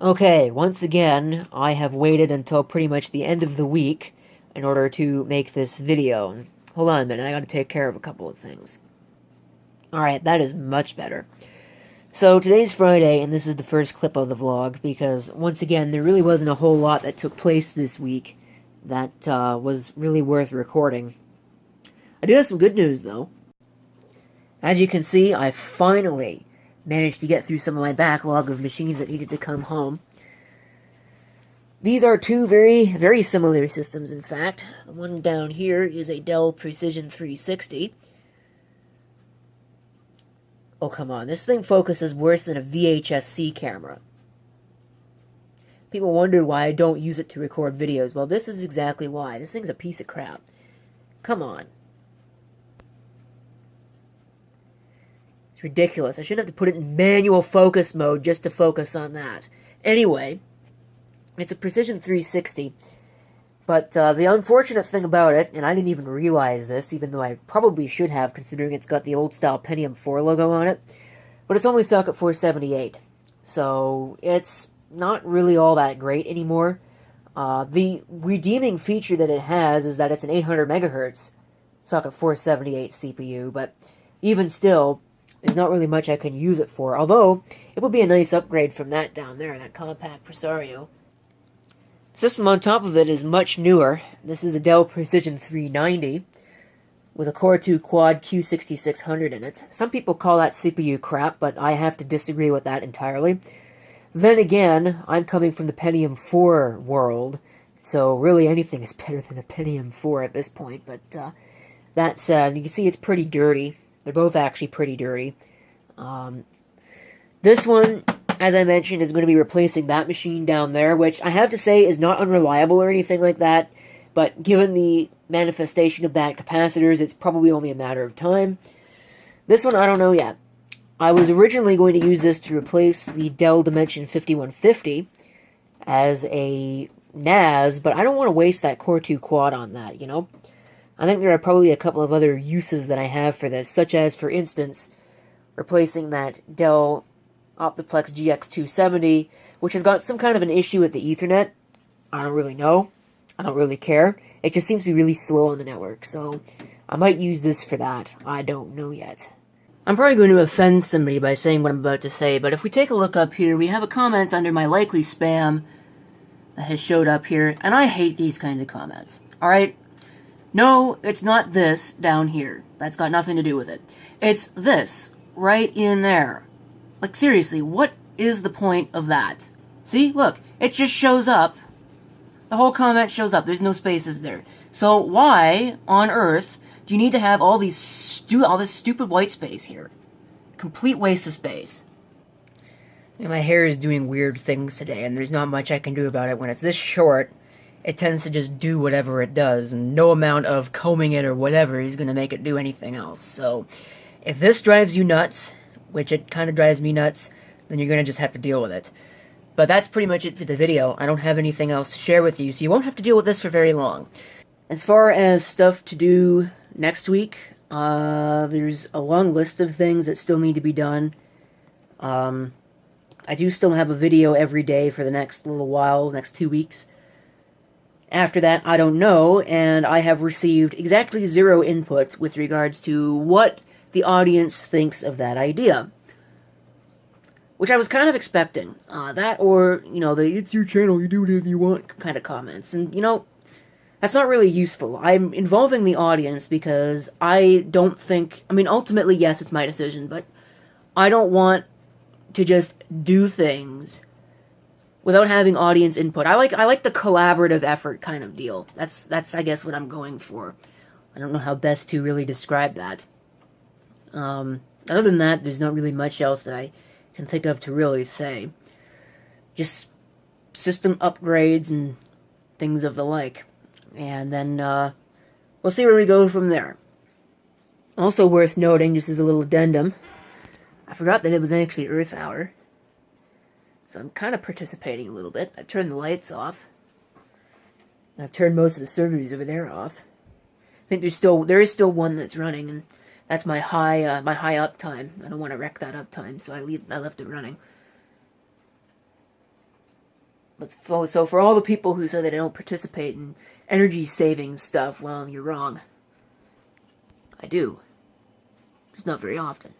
Okay, once again, I have waited until pretty much the end of the week in order to make this video. Hold on a minute, I gotta take care of a couple of things. Alright, that is much better. So, today's Friday, and this is the first clip of the vlog, because, once again, there really wasn't a whole lot that took place this week that was really worth recording. I do have some good news, though. As you can see, I finally managed to get through some of my backlog of machines that needed to come home. These are two very, very similar systems, in fact. The one down here is a Dell Precision 360. Oh, come on. This thing focuses worse than a VHS-C camera. People wonder why I don't use it to record videos. Well, this is exactly why. This thing's a piece of crap. Come on. It's ridiculous. I shouldn't have to put it in manual focus mode just to focus on that. Anyway, it's a Precision 360. But the unfortunate thing about it, and I didn't even realize this, even though I probably should have, considering it's got the old-style Pentium 4 logo on it, but it's only socket 478. So it's not really all that great anymore. The redeeming feature that it has is that it's an 800 megahertz socket 478 CPU, but even still, there's not really much I can use it for, although it would be a nice upgrade from that down there, that compact Presario. The system on top of it is much newer. This is a Dell Precision 390 with a Core 2 Quad Q6600 in it. Some people call that CPU crap, but I have to disagree with that entirely. Then again, I'm coming from the Pentium 4 world, so really anything is better than a Pentium 4 at this point. But that said, you can see it's pretty dirty. They're both actually pretty dirty. This one, as I mentioned, is going to be replacing that machine down there, which I have to say is not unreliable or anything like that, but given the manifestation of bad capacitors, it's probably only a matter of time. This one, I don't know yet. I was originally going to use this to replace the Dell Dimension 5150 as a NAS, but I don't want to waste that Core 2 Quad on that, you know? I think there are probably a couple of other uses that I have for this, such as, for instance, replacing that Dell Optiplex GX270, which has got some kind of an issue with the Ethernet. I don't really know. I don't really care. It just seems to be really slow on the network, so I might use this for that. I don't know yet. I'm probably going to offend somebody by saying what I'm about to say, but if we take a look up here, we have a comment under my likely spam that has showed up here, and I hate these kinds of comments. Alright? No, it's not this down here. That's got nothing to do with it. It's this right in there. Like, seriously, what is the point of that? See? Look, it just shows up. The whole comment shows up. There's no spaces there. So why on earth do you need to have all this stupid white space here? Complete waste of space. And my hair is doing weird things today, and there's not much I can do about it. When it's this short, it tends to just do whatever it does, and no amount of combing it or whatever is going to make it do anything else. So, if this drives you nuts, which it kind of drives me nuts, then you're going to just have to deal with it. But that's pretty much it for the video. I don't have anything else to share with you, so you won't have to deal with this for very long. As far as stuff to do next week, there's a long list of things that still need to be done. I do still have a video every day for the next little while, next 2 weeks. After that, I don't know, and I have received exactly 0 input with regards to what the audience thinks of that idea. Which I was kind of expecting. That or, you know, the "it's your channel, you do whatever you want" kind of comments. And, you know, that's not really useful. I'm involving the audience because I don't think... I mean, ultimately, yes, it's my decision, but I don't want to just do things without having audience input. I like the collaborative effort kind of deal. That's I guess what I'm going for. I don't know how best to really describe that. Other than that, there's not really much else that I can think of to really say. Just system upgrades and things of the like. And then we'll see where we go from there. Also worth noting, just as a little addendum, I forgot that it was actually Earth Hour. So I'm kind of participating a little bit. I've turned the lights off. I've turned most of the servers over there off. I think there is still one that's running, and that's my high uptime. I don't want to wreck that uptime, so I left it running. So for all the people who say they don't participate in energy-saving stuff, well, you're wrong. I do. Just not very often.